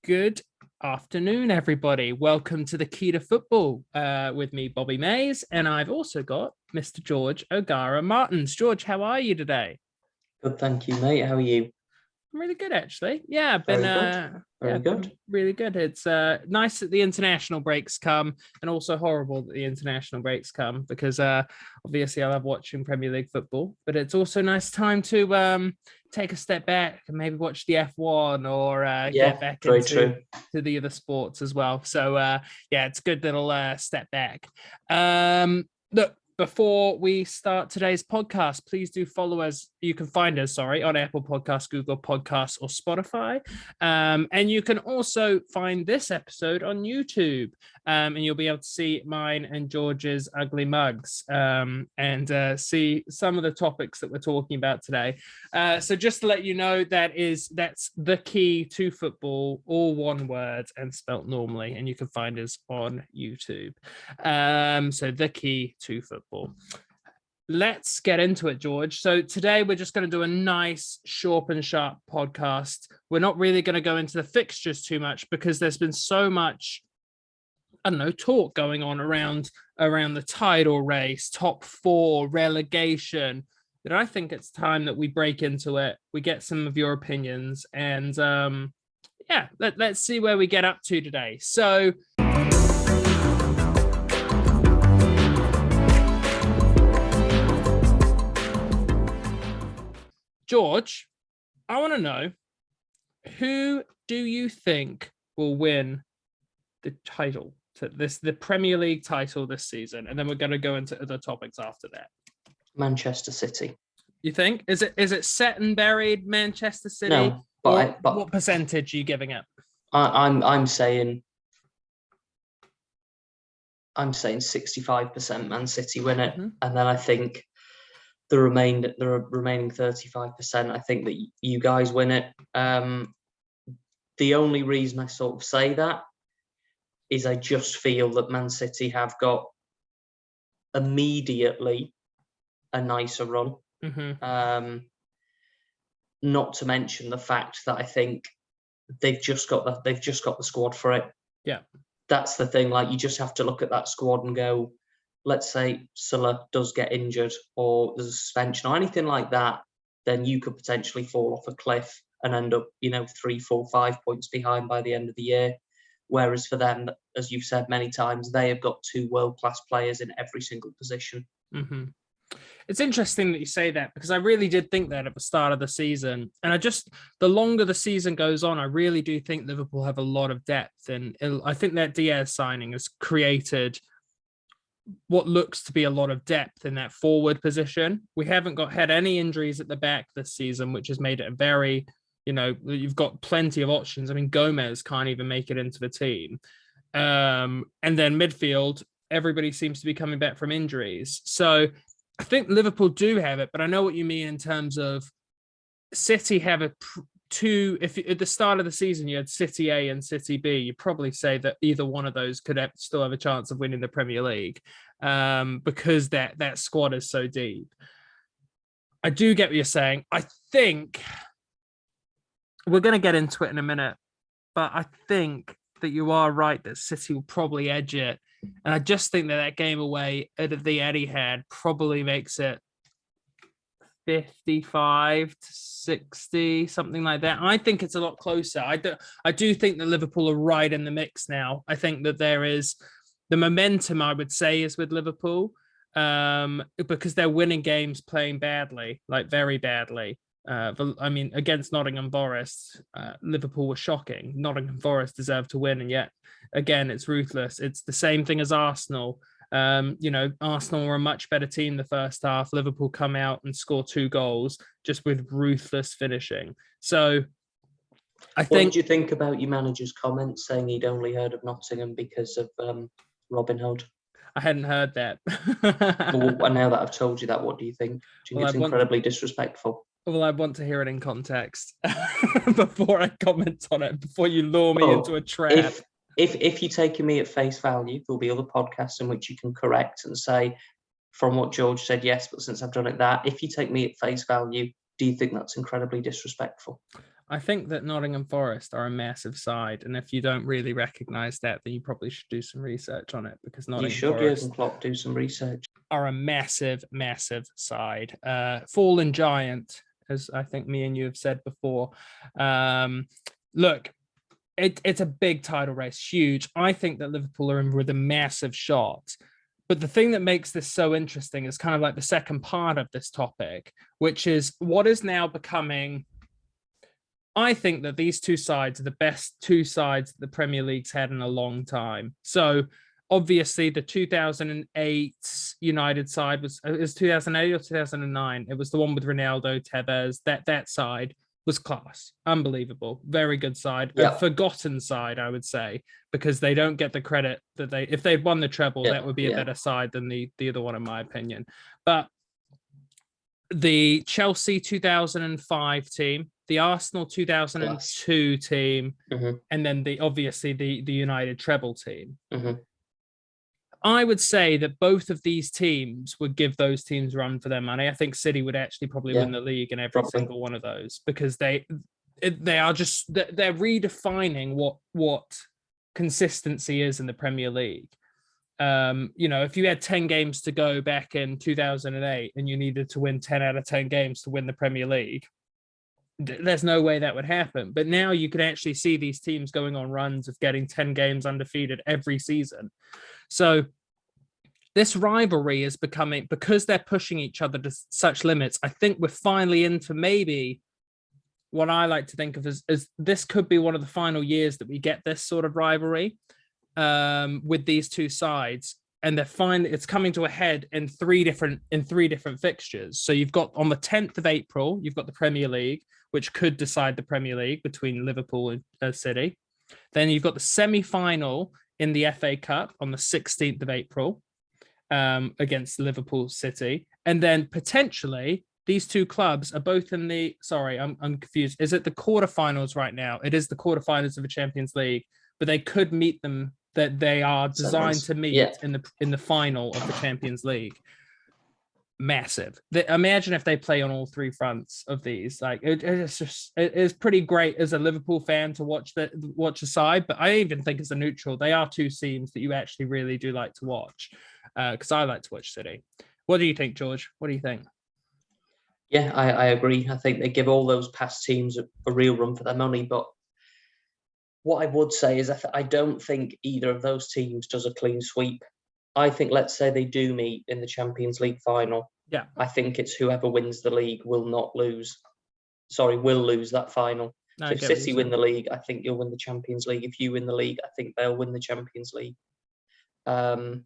Good afternoon, everybody. Welcome to the Key to Football with me, Bobby Mays, and I've also got Mr. George O'Gara Martins. George, how are you today? Good, thank you, mate. How are you? I'm really good, actually. Yeah, I've been Very good. been really good. It's nice that the international breaks come, and also horrible that the international breaks come because obviously I love watching Premier League football, but it's also a nice time to take a step back and maybe watch the F1 or get back into the other sports as well. So it's a good little step back. Look. Before we start today's podcast, please do follow us. You can find us, on Apple Podcasts, Google Podcasts, or Spotify. And you can also find this episode on YouTube. And you'll be able to see mine and George's ugly mugs and see some of the topics that we're talking about today. So just to let you know, that's the Key to Football, all one word and spelt normally. And you can find us on YouTube. So the Key to Football. Let's get into it, George. So today we're just going to do a nice short and sharp podcast. We're not really going to go into the fixtures too much because there's been so much, talk going on around the title race, top four, relegation, that I think it's time that we break into it. We get some of your opinions and let's see where we get up to today. So George, I want to know, who do you think will win the title, the Premier League title this season? And then we're going to go into other topics after that. Manchester City. You think? Is it set and buried Manchester City? No, but what percentage are you giving it? I'm saying 65% Man City win it, and then I think the remaining 35%, I think that you guys win it. The only reason I sort of say that is I just feel that Man City have got immediately a nicer run. Not to mention the fact that I think they've just got the squad for it. Yeah, that's the thing. Like, you just have to look at that squad and go, let's say Salah does get injured or there's a suspension or anything like that, then you could potentially fall off a cliff and end up, 3, 4, 5 points behind by the end of the year. Whereas for them, as you've said many times, they have got 2 world-class players in every single position. Mm-hmm. It's interesting that you say that because I really did think that at the start of the season. And the longer the season goes on, I really do think Liverpool have a lot of depth. And I think that Diaz signing has created what looks to be a lot of depth in that forward position. We haven't had any injuries at the back this season, which has made it a very, you've got plenty of options. I mean, Gomez can't even make it into the team. And then midfield, everybody seems to be coming back from injuries. So I think Liverpool do have it, but I know what you mean in terms of City have if at the start of the season you had City A and City B, you probably say that either one of those could still have a chance of winning the Premier League because that squad is so deep. I do get what you're saying. I think we're going to get into it in a minute, but I think that you are right that City will probably edge it. And I just think that game away at the Etihad probably makes it 55 to 60, something like that. I think it's a lot closer. I do think that Liverpool are right in the mix now. I think that there is the momentum, I would say, is with Liverpool because they're winning games playing badly, like very badly. Against Nottingham Forest, Liverpool were shocking. Nottingham Forest deserved to win, and yet, again, it's ruthless. It's the same thing as Arsenal. Arsenal were a much better team the first half. Liverpool come out and score 2 goals just with ruthless finishing. So What did you think about your manager's comments saying he'd only heard of Nottingham because of Robin Hood? I hadn't heard that. Well, now that I've told you that, what do you think? Do you think it's incredibly disrespectful? Well, I want to hear it in context before I comment on it, before you lure me into a trap. If you're taking me at face value, there'll be other podcasts in which you can correct and say, from what George said, yes, but since I've done it that, if you take me at face value, do you think that's incredibly disrespectful? I think that Nottingham Forest are a massive side, and if you don't really recognise that, then you probably should do some research on it, because You Nottingham should, Forest Jurgen Klopp, do some research. are a massive, massive side. Fallen giant, as I think me and you have said before. Look, it's a big title race, huge. I think that Liverpool are in with a massive shot. But the thing that makes this so interesting is kind of like the second part of this topic, which is what is now becoming. I think that these two sides are the best two sides the Premier League's had in a long time. So obviously the 2008 United side was 2008 or 2009. It was the one with Ronaldo, Tevez. That side was class, unbelievable, very good side, a forgotten side, I would say, because they don't get the credit that if they'd won the treble, that would be a better side than the other one, in my opinion. But the Chelsea 2005 team, the Arsenal 2002 team, and then obviously the United treble team. I would say that both of these teams would give those teams a run for their money. I think City would actually probably win the league in every single one of those, because they're redefining what consistency is in the Premier League. If you had 10 games to go back in 2008 and you needed to win 10 out of 10 games to win the Premier League, there's no way that would happen. But now you can actually see these teams going on runs of getting 10 games undefeated every season. So this rivalry is becoming, because they're pushing each other to such limits, I think we're finally into maybe what I like to think of as this could be one of the final years that we get this sort of rivalry with these two sides. And it's coming to a head in three different fixtures. So you've got on the 10th of April, you've got the Premier League, which could decide the Premier League between Liverpool and City. Then you've got the semi-final in the FA Cup on the 16th of April against Liverpool City. And then potentially these two clubs are both in I'm confused. Is it the quarterfinals right now? It is the quarterfinals of the Champions League, but they could meet them, that they are designed to meet in the final of the Champions League. Massive. Imagine if they play on all three fronts of these. Like it is pretty great as a Liverpool fan to watch a side, but I even think as a neutral, they are two teams that you actually really do like to watch, because I like to watch City. What do you think, George? What do you think? Yeah, I agree. I think they give all those past teams a real run for their money. But what I would say is I don't think either of those teams does a clean sweep. I think, let's say they do meet in the Champions League final. Yeah. I think it's whoever wins the league will lose that final. So if City win the league, I think you'll win the Champions League. If you win the league, I think they'll win the Champions League. That's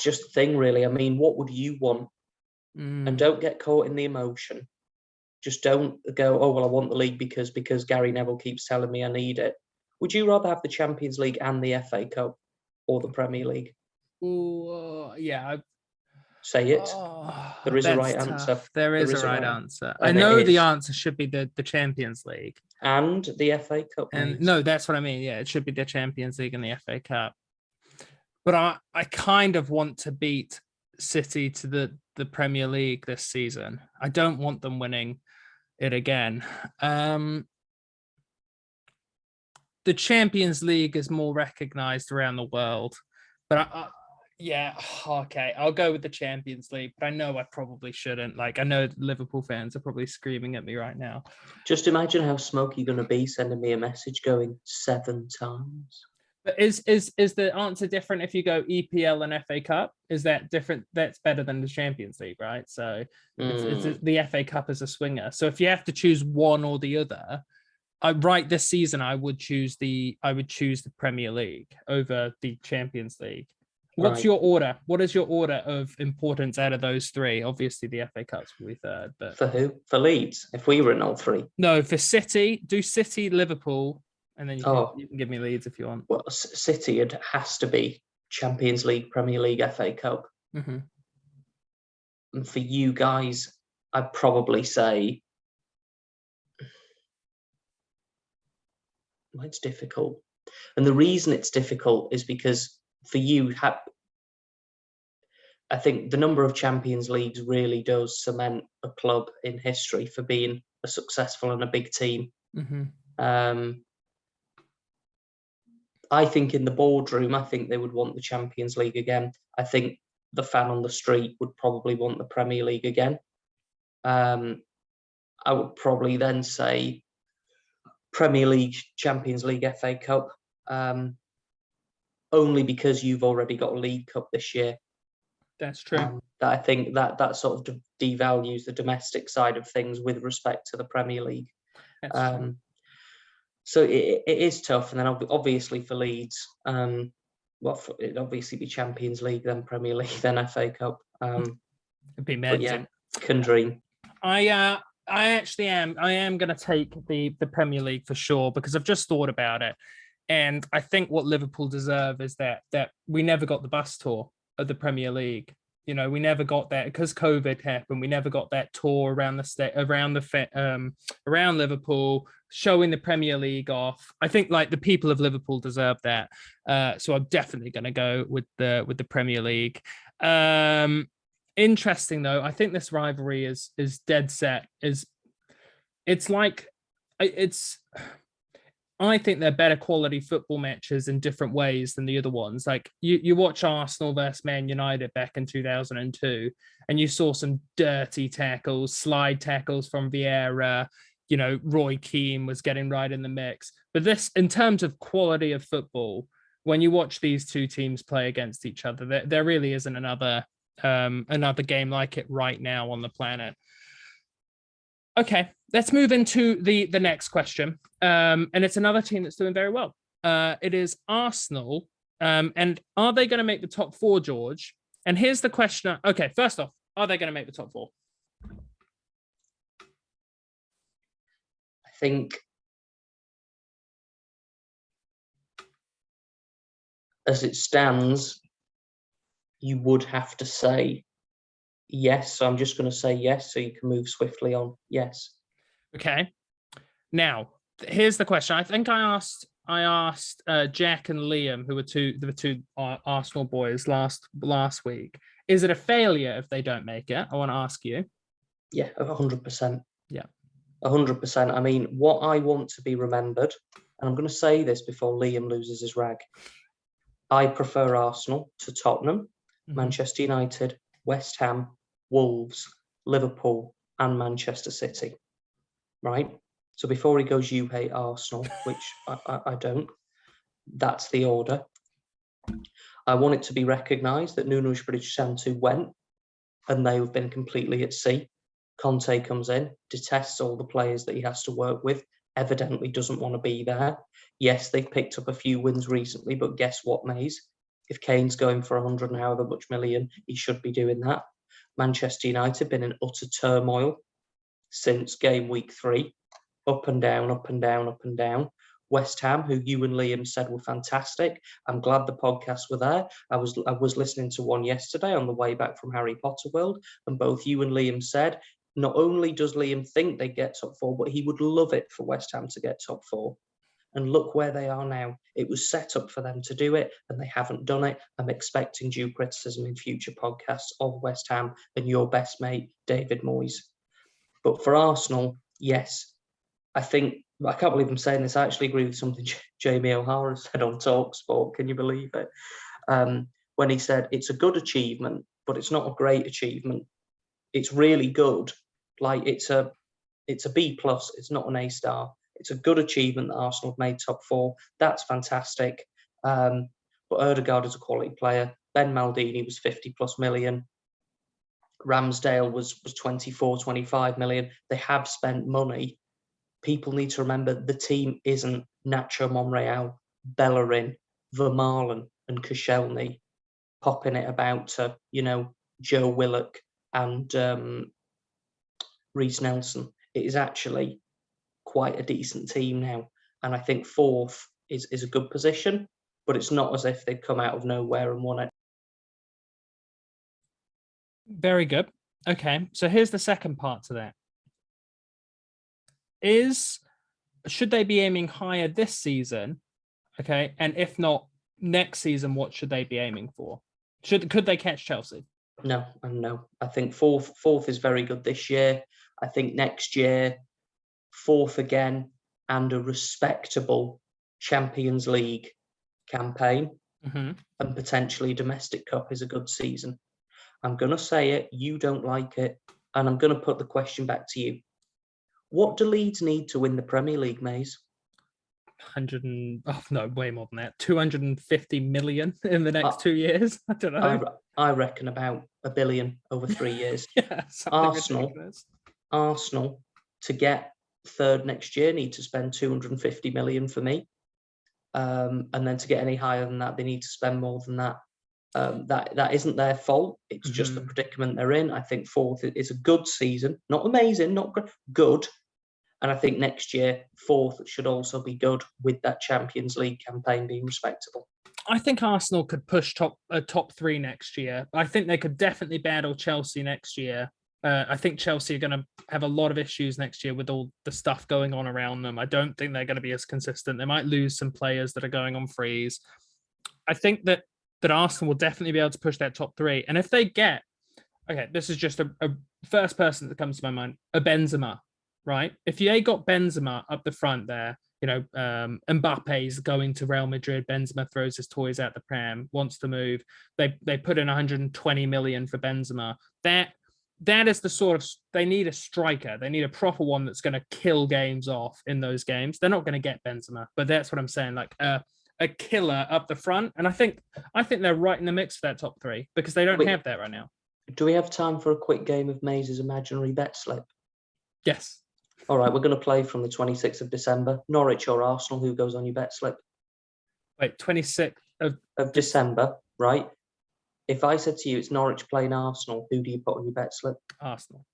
just the thing, really. I mean, what would you want? And don't get caught in the emotion. Just don't go, oh, well, I want the league because Gary Neville keeps telling me I need it. Would you rather have the Champions League and the FA Cup or the Premier League? Yeah. Say it. There is a right answer. There is a right answer. I know the answer should be the Champions League. And the FA Cup. And no, that's what I mean. Yeah, it should be the Champions League and the FA Cup. But I kind of want to beat City to the Premier League this season. I don't want them winning it again. The Champions League is more recognized around the world, but okay, I'll go with the Champions League, but I know I probably shouldn't. Like, I know Liverpool fans are probably screaming at me right now. Just imagine how smoky you're going to be sending me a message going 7 times. But is the answer different if you go EPL and FA Cup? Is that different? That's better than the Champions League, right? So it's the FA Cup is a swinger. So if you have to choose one or the other, this season I would choose the Premier League over the Champions League. What's your order? What is your order of importance out of those three? Obviously, the FA Cup's will be third. But for who? For Leeds? If we were in all three? No, for City. Do City, Liverpool, and then you can give me Leeds if you want. Well, City, it has to be Champions League, Premier League, FA Cup. Mm-hmm. And for you guys, I'd probably say it's difficult. And the reason it's difficult is because for you, I think the number of Champions Leagues really does cement a club in history for being a successful and a big team. I think in the boardroom, I think they would want the Champions League again. I think the fan on the street would probably want the Premier League again. I would probably then say Premier League, Champions League, FA Cup, only because you've already got a League Cup this year. That's true. That I think that sort of devalues the domestic side of things with respect to the Premier League. That's true. So it is tough, and then obviously for Leeds, it'd obviously be Champions League, then Premier League, then FA Cup. It'd be but yeah, amazing. can dream. I actually am. I am going to take the Premier League for sure, because I've just thought about it, and I think what Liverpool deserve is that we never got the bus tour of the Premier League. You know, we never got that because COVID happened. We never got that tour around the state, around Liverpool, showing the Premier League off. I think like the people of Liverpool deserve that. So I'm definitely going to go with the Premier League. Interesting though. I think this rivalry is dead set. I think they're better quality football matches in different ways than the other ones. Like you watch Arsenal versus Man United back in 2002, and you saw some dirty tackles, slide tackles from Vieira. You know, Roy Keane was getting right in the mix. But this, in terms of quality of football, when you watch these two teams play against each other, there really isn't another game like it right now on the planet. Okay, let's move into the next question. And it's another team that's doing very well. It is Arsenal. And are they going to make the top four, George? And here's the question. Okay, first off, are they going to make the top four? I think as it stands, you would have to say yes. So I'm just going to say yes, so you can move swiftly on. Yes. Okay. Now, here's the question. I think I asked Jack and Liam, who were the two Arsenal boys last week. Is it a failure if they don't make it? I want to ask you. Yeah, 100%. Yeah, 100%. I mean, what I want to be remembered, and I'm going to say this before Liam loses his rag. I prefer Arsenal to Tottenham, Manchester United, West Ham, Wolves, Liverpool, and Manchester City. Right? So before he goes, you hate Arsenal, which I don't. That's the order. I want it to be recognised that Nuno Espírito Santo went, and they have been completely at sea. Conte comes in, detests all the players that he has to work with, evidently doesn't want to be there. Yes, they've picked up a few wins recently, but guess what, Maze? If Kane's going for 100 and however much million, he should be doing that. Manchester United been in utter turmoil since game week 3. Up and down, up and down, up and down. West Ham, who you and Liam said were fantastic. I'm glad the podcasts were there. I was listening to one yesterday on the way back from Harry Potter World, and both you and Liam said not only does Liam think they get top 4, but he would love it for West Ham to get top 4. And look where they are now. It was set up for them to do it, and they haven't done it. I'm expecting due criticism in future podcasts of West Ham and your best mate, David Moyes. But for Arsenal, yes, I can't believe I'm saying this. I actually agree with something Jamie O'Hara said on TalkSport. Can you believe it? When he said, it's a good achievement, but it's not a great achievement. It's really good. Like it's a B+. It's not an A star. It's a good achievement that Arsenal have made top 4. That's fantastic. But Ødegaard is a quality player. Ben Maldini was 50+ million. Ramsdale was 24, 25 million. They have spent money. People need to remember the team isn't Nacho Monreal, Bellerin, Vermaelen and Koscielny popping it about to, Joe Willock and Reece Nelson. It is actually quite a decent team now. And I think 4th is a good position, but it's not as if they've come out of nowhere and won it. Very good. Okay, so here's the second part to that. Should they be aiming higher this season? Okay, and if not next season, what should they be aiming for? Could they catch Chelsea? No, and no. I think fourth is very good this year. I think next year, fourth again, and a respectable Champions League campaign, and potentially domestic cup is a good season. I'm going to say it, you don't like it, and I'm going to put the question back to you. What do Leeds need to win the Premier League, Maze? 100 and no, way more than that. 250 million in the next 2 years. I don't know. I reckon about $1 billion over 3 years. Yeah, Arsenal to get third next year need to spend 250 million for me. And then to get any higher than that, they need to spend more than that. That isn't their fault. It's just the predicament they're in. I think fourth is a good season, not amazing, not good. And I think next year, fourth should also be good with that Champions League campaign being respectable. I think Arsenal could push top three next year. I think they could definitely battle Chelsea next year. I think Chelsea are going to have a lot of issues next year with all the stuff going on around them. I don't think they're going to be as consistent. They might lose some players that are going on freeze. I think that Arsenal will definitely be able to push that top three. And if they get, okay, this is just a first person that comes to my mind, a Benzema, right? If you got Benzema up the front there, Mbappe's going to Real Madrid. Benzema throws his toys out the pram, wants to move. They put in 120 million for Benzema. That is the sort of, they need a striker. They need a proper one that's going to kill games off in those games. They're not going to get Benzema, but that's what I'm saying. Like a killer up the front. And I think they're right in the mix for that top three because they don't have that right now. Do we have time for a quick game of Maze's imaginary bet slip? Yes. All right, we're going to play from the 26th of December. Norwich or Arsenal, who goes on your bet slip? Wait, 26th of December, right? If I said to you it's Norwich playing Arsenal, who do you put on your bet slip? Arsenal.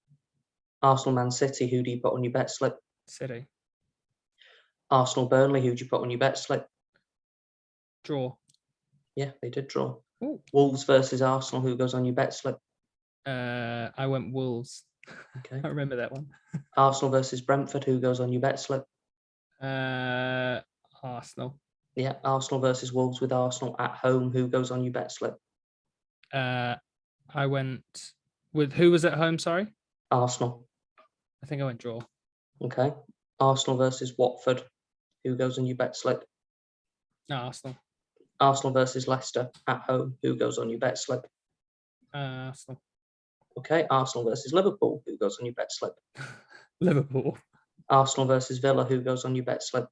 Arsenal Man City, who do you put on your bet slip? City. Arsenal Burnley, who do you put on your bet slip? Draw. Yeah, they did draw. Ooh. Wolves versus Arsenal, who goes on your bet slip? I went Wolves. Okay. I remember that one. Arsenal versus Brentford, who goes on your bet slip? Arsenal. Yeah, Arsenal versus Wolves with Arsenal at home, who goes on your bet slip? I went with, who was at home, sorry? Arsenal. I think I went draw. Okay. Arsenal versus Watford, who goes on your bet slip? No, Arsenal. Arsenal versus Leicester at home, who goes on your bet slip? Arsenal. Okay, Arsenal versus Liverpool, who goes on your bet slip? Liverpool. Arsenal versus Villa, who goes on your bet slip?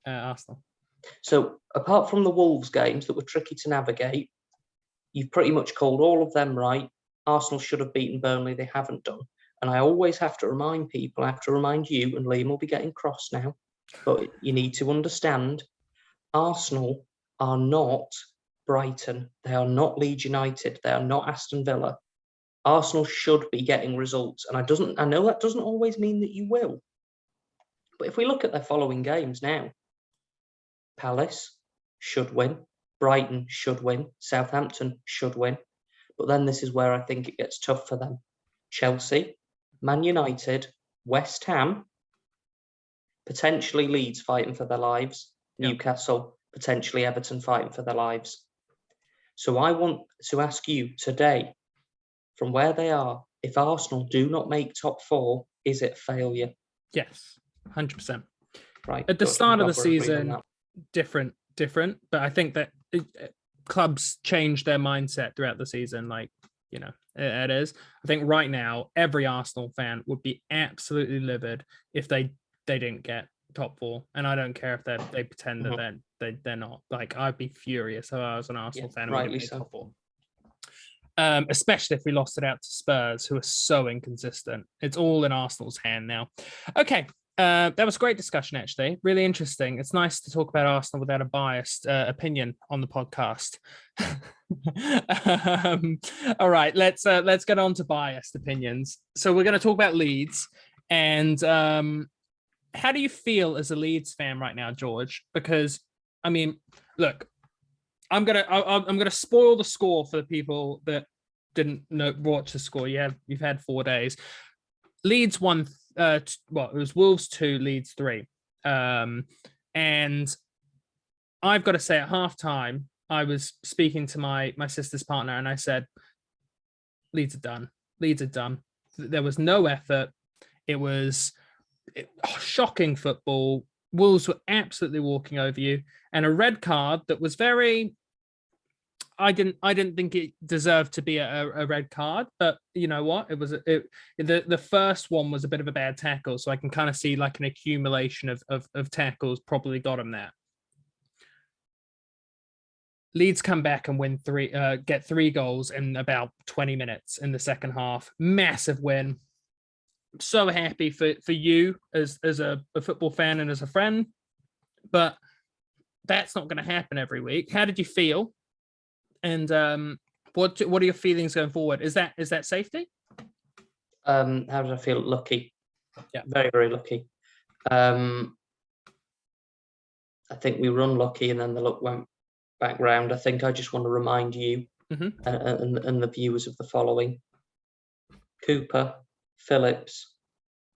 Arsenal. So apart from the Wolves games that were tricky to navigate, you've pretty much called all of them right. Arsenal should have beaten Burnley, they haven't done. And I always have to remind people, I have to remind you, and Liam will be getting cross now, but you need to understand, Arsenal are not Brighton, they are not Leeds United, they are not Aston Villa. Arsenal should be getting results, and I know that doesn't always mean that you will. But if we look at their following games now, Palace should win, Brighton should win, Southampton should win. But then this is where I think it gets tough for them. Chelsea, Man United, West Ham, potentially Leeds fighting for their lives, Newcastle, potentially Everton fighting for their lives. So I want to ask you today, from where they are, if Arsenal do not make top four, is it failure? Yes, 100%. Right. At the start of the season, different. But I think that clubs change their mindset throughout the season. Like, it is. I think right now, every Arsenal fan would be absolutely livid if they didn't get top four. And I don't care if they pretend that they're not. Like, I'd be furious if I was an Arsenal fan and we didn't make top four. Especially if we lost it out to Spurs, who are so inconsistent. It's all in Arsenal's hand now. Okay, that was a great discussion, actually. Really interesting. It's nice to talk about Arsenal without a biased opinion on the podcast. All right, let's get on to biased opinions. So we're going to talk about Leeds. And how do you feel as a Leeds fan right now, George? Because, I mean, look, I'm gonna spoil the score for the people that didn't watch the score. You've had 4 days. Leeds won. It was Wolves 2, Leeds 3. And I've got to say, at halftime, I was speaking to my sister's partner, and I said, Leeds are done. Leeds are done. There was no effort. It was shocking football. Wolves were absolutely walking over you, and a red card that was very. I didn't think it deserved to be a red card, but you know what? It was the first one was a bit of a bad tackle, so I can kind of see like an accumulation of tackles probably got him there. Leeds come back and get 3 goals in about 20 minutes in the second half. Massive win. So happy for you as a football fan and as a friend, but that's not going to happen every week. How did you feel? And what are your feelings going forward? Is that safety? How did I feel? Lucky. Yeah. Very, very lucky. I think we were unlucky, and then the luck went back round. I think I just want to remind you and the viewers of the following: Cooper, Phillips,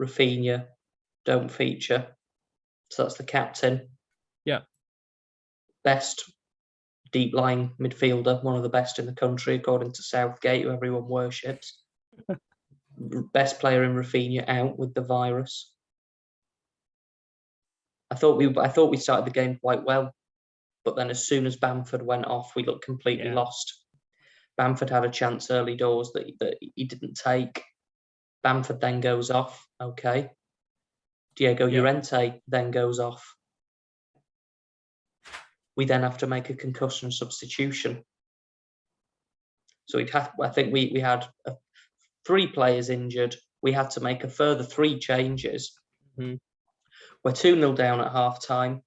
Rafinha don't feature. So that's the captain. Yeah. Best deep line midfielder, one of the best in the country, according to Southgate, who everyone worships. Best player in Rafinha out with the virus. I thought we started the game quite well, but then as soon as Bamford went off, we looked completely lost. Bamford had a chance early doors that he didn't take. Bamford then goes off. Okay. Diego Llorente then goes off. We then have to make a concussion substitution. So I think we had 3 players injured. We had to make a further 3 changes. Mm-hmm. We're 2-0 down at half time.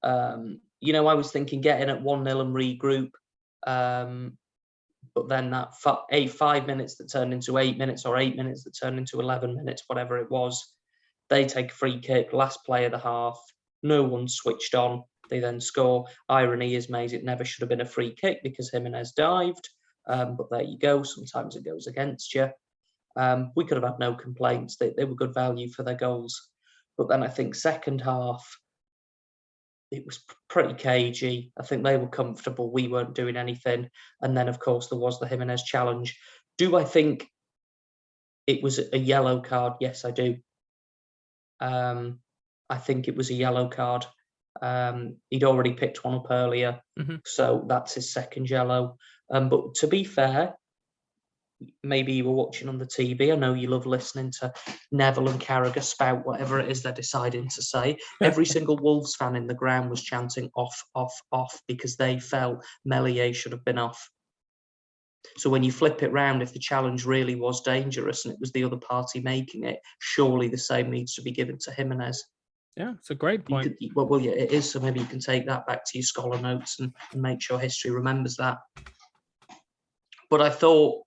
I was thinking get in at 1-0 and regroup. But then that 5 minutes that turned into 8 minutes, or 8 minutes that turned into 11 minutes, whatever it was, they take a free kick, last play of the half. No one switched on. They then score. Irony is made it never should have been a free kick because Jimenez dived. But there you go. Sometimes it goes against you. We could have had no complaints. They were good value for their goals. But then I think second half, it was pretty cagey. I think they were comfortable. We weren't doing anything. And then, of course, there was the Jimenez challenge. Do I think it was a yellow card? Yes, I do. I think it was a yellow card. He'd already picked one up earlier, so that's his second yellow. But to be fair, maybe you were watching on the TV. I know you love listening to Neville and Carragher spout whatever it is they're deciding to say. Every single Wolves fan in the ground was chanting off, off, off, because they felt Meslier should have been off. So when you flip it round, if the challenge really was dangerous and it was the other party making it, surely the same needs to be given to Jimenez. Yeah, it's a great point. It is. So maybe you can take that back to your scholar notes and make sure history remembers that. But I thought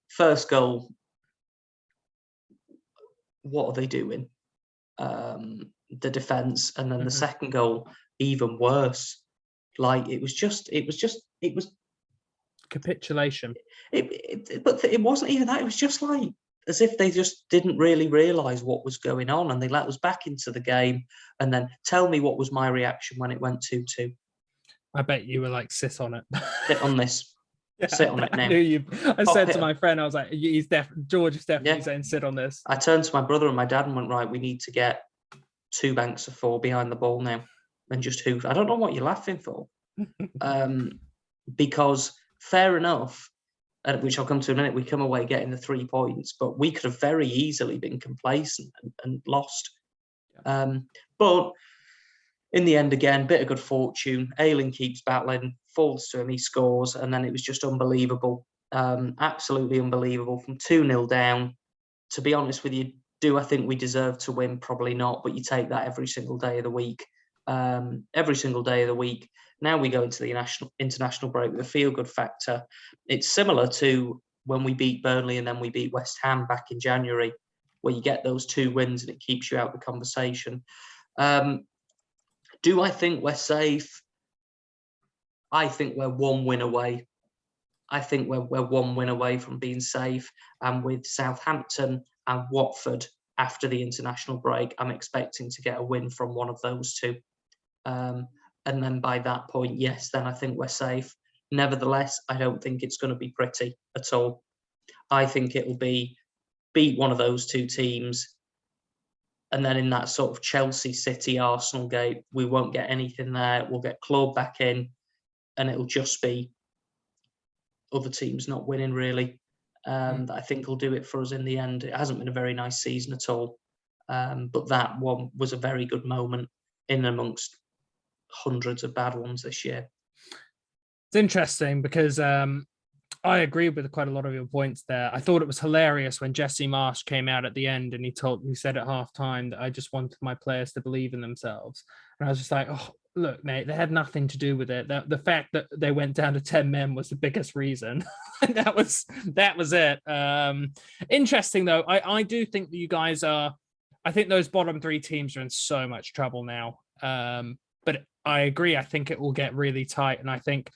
first goal, what are they doing? The defence, and then the second goal, even worse. Like it was capitulation. But it wasn't even that. It was just like as if they just didn't really realise what was going on, and they let us back into the game. And then tell me what was my reaction when it went 2-2. I bet you were like, sit on it. Sit on this. Yeah, sit on it now. I said to my friend, I was like, George is definitely saying sit on this. I turned to my brother and my dad and went, right, we need to get 2 banks of 4 behind the ball now. And just hoof. I don't know what you're laughing for. Because fair enough, which I'll come to in a minute, we come away getting the 3 points, but we could have very easily been complacent and lost. But in the end, again, bit of good fortune. Ayling keeps battling, falls to him, he scores, and then it was just unbelievable. Absolutely unbelievable. From 2-0 down, to be honest with you, do I think we deserve to win? Probably not, but you take that every single day of the week. Every single day of the week. Now we go into the international break with a feel-good factor. It's similar to when we beat Burnley and then we beat West Ham back in January, where you get those 2 wins and it keeps you out of the conversation. Do I think we're safe? I think we're 1 win away. I think we're 1 win away from being safe. And with Southampton and Watford after the international break, I'm expecting to get a win from one of those 2. And then by that point, yes, then I think we're safe. Nevertheless, I don't think it's going to be pretty at all. I think it'll be beat one of those two teams, and then in that sort of Chelsea City Arsenal game, we won't get anything there. We'll get clawed back in, and it'll just be other teams not winning, really. That I think will do it for us in the end. It hasn't been a very nice season at all, but that one was a very good moment in amongst hundreds of bad ones this year. It's interesting because I agree with quite a lot of your points there. I thought it was hilarious when Jesse Marsch came out at the end and he said at halftime that I just wanted my players to believe in themselves. And I was just like, oh, look, mate, they had nothing to do with it. The fact that they went down to 10 men was the biggest reason. that was it. Interesting, though. I do think that you guys are, I think those bottom three teams are in so much trouble now. But I agree. I think it will get really tight. And I think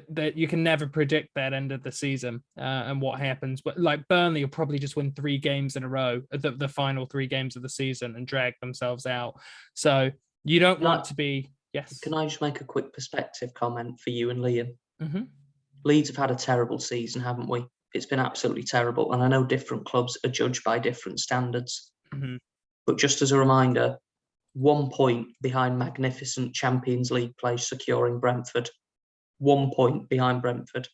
that you can never predict that end of the season and what happens. But like Burnley will probably just win 3 games in a row, the final 3 games of the season, and drag themselves out. So you don't want to be. Yes. Can I just make a quick perspective comment for you and Liam? Mm-hmm. Leeds have had a terrible season, haven't we? It's been absolutely terrible. And I know different clubs are judged by different standards. Mm-hmm. But just as a reminder, 1 point behind magnificent Champions League place securing Brentford. 1 point behind Brentford.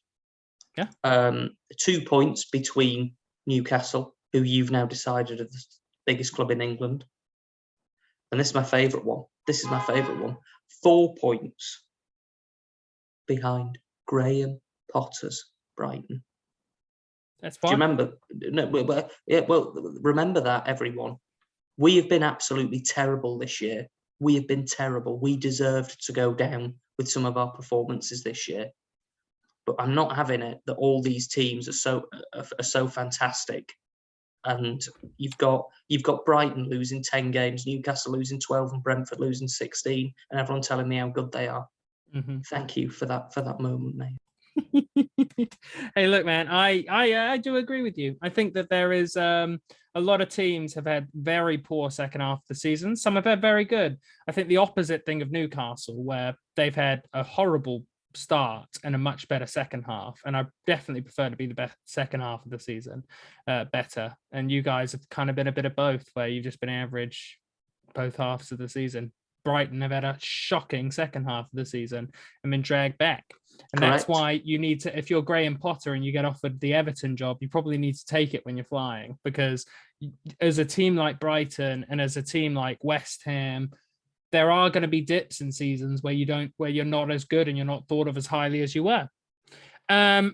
Yeah. 2 points between Newcastle, who you've now decided are the biggest club in England. And this is my favourite one. 4 points behind Graham Potter's Brighton. That's fine. Do you remember? No, well, remember that, everyone. We have been absolutely terrible this year. We have been terrible. We deserved to go down with some of our performances this year. But I'm not having it that all these teams are so fantastic. And you've got Brighton losing 10 games, Newcastle losing 12, and Brentford losing 16, and everyone telling me how good they are. Mm-hmm. Thank you for that moment, mate. Hey, look, man, I do agree with you. I think that there is a lot of teams have had very poor second half of the season. Some have had very good. I think the opposite thing of Newcastle, where they've had a horrible start and a much better second half. And I definitely prefer to be the best second half of the season better. And you guys have kind of been a bit of both, where you've just been average both halves of the season. Brighton have had a shocking second half of the season and been dragged back. And Correct. That's why you need to, if you're Graham Potter and you get offered the Everton job, you probably need to take it when you're flying, because as a team like Brighton and as a team like West Ham, there are going to be dips in seasons where you're not as good and you're not thought of as highly as you were.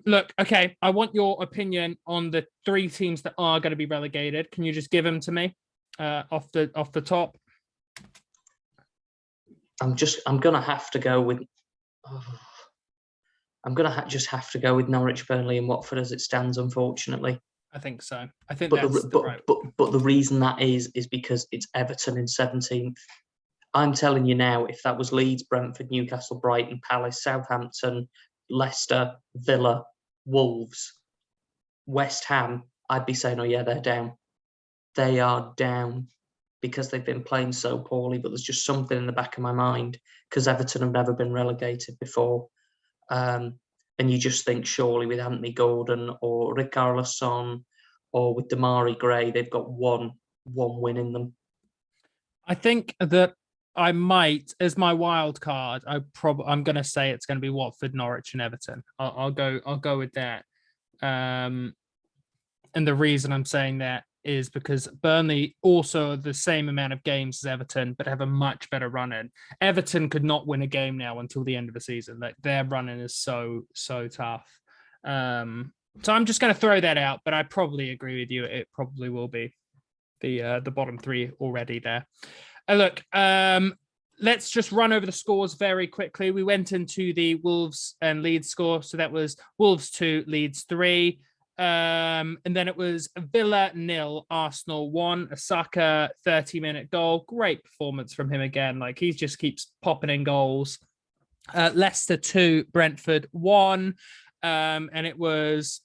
Look, okay, I want your opinion on the 3 teams that are going to be relegated. Can you just give them to me off the top? I'm gonna have to go with. I'm gonna just have to go with Norwich, Burnley, and Watford as it stands. Unfortunately, I think so. I think but that's but the reason that is because it's Everton in 17th. I'm telling you now, if that was Leeds, Brentford, Newcastle, Brighton, Palace, Southampton, Leicester, Villa, Wolves, West Ham, I'd be saying, oh yeah, they're down. They are down because they've been playing so poorly, but there's just something in the back of my mind because Everton have never been relegated before. And you just think surely with Anthony Gordon or Richarlison or with Damari Gray, they've got one win in them. I think that I might, as my wild card, I'm going to say it's going to be Watford, Norwich, and Everton. I'll go with that. And the reason I'm saying that is because Burnley also are the same amount of games as Everton, but have a much better run in. Everton could not win a game now until the end of the season. Like, their running is so tough. So I'm just going to throw that out, but I probably agree with you. It probably will be the bottom 3 already there. Look, let's just run over the scores very quickly. We went into the Wolves and Leeds score. So that was Wolves 2, Leeds 3. And then it was Villa 0, Arsenal 1, a Saka 30-minute goal. Great performance from him again. Like, he just keeps popping in goals. Leicester 2, Brentford 1. And it was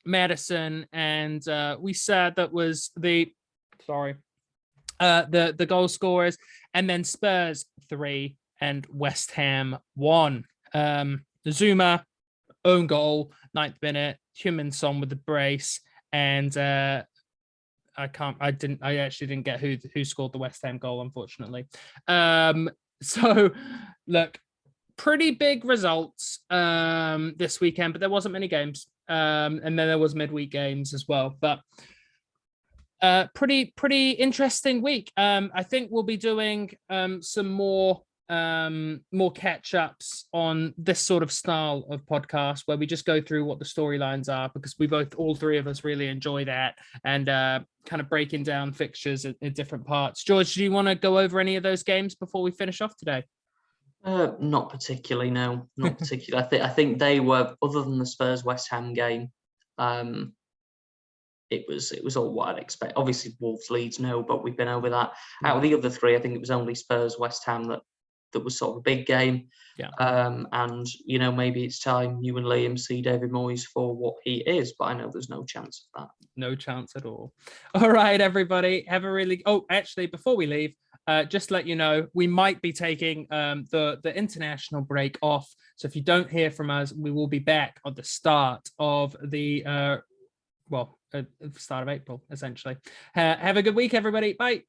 Madison and we said that was the goal scorers, and then Spurs 3 and West Ham 1. Zuma, own goal, 9th minute, Heung-min Son with the brace, and I actually didn't get who scored the West Ham goal, unfortunately. So look, pretty big results this weekend, but there wasn't many games. And then there was midweek games as well. But pretty interesting week. I think we'll be doing some more catch-ups on this sort of style of podcast where we just go through what the storylines are, because all three of us really enjoy that, and kind of breaking down fixtures in different parts. George, do you want to go over any of those games before we finish off today? Not particularly, no, not particularly. I think they were, other than the Spurs West Ham game, it was all what I'd expect. Obviously, Wolves Leeds, no, but we've been over that. Out of the other three, I think it was only Spurs West Ham that was sort of a big game. Yeah. And maybe it's time you and Liam see David Moyes for what he is, but I know there's no chance of that. No chance at all. All right, everybody, have a really. Oh, actually, before we leave, just to let you know, we might be taking the international break off. So if you don't hear from us, we will be back at the start of the start of April, essentially. Have a good week, everybody. Bye.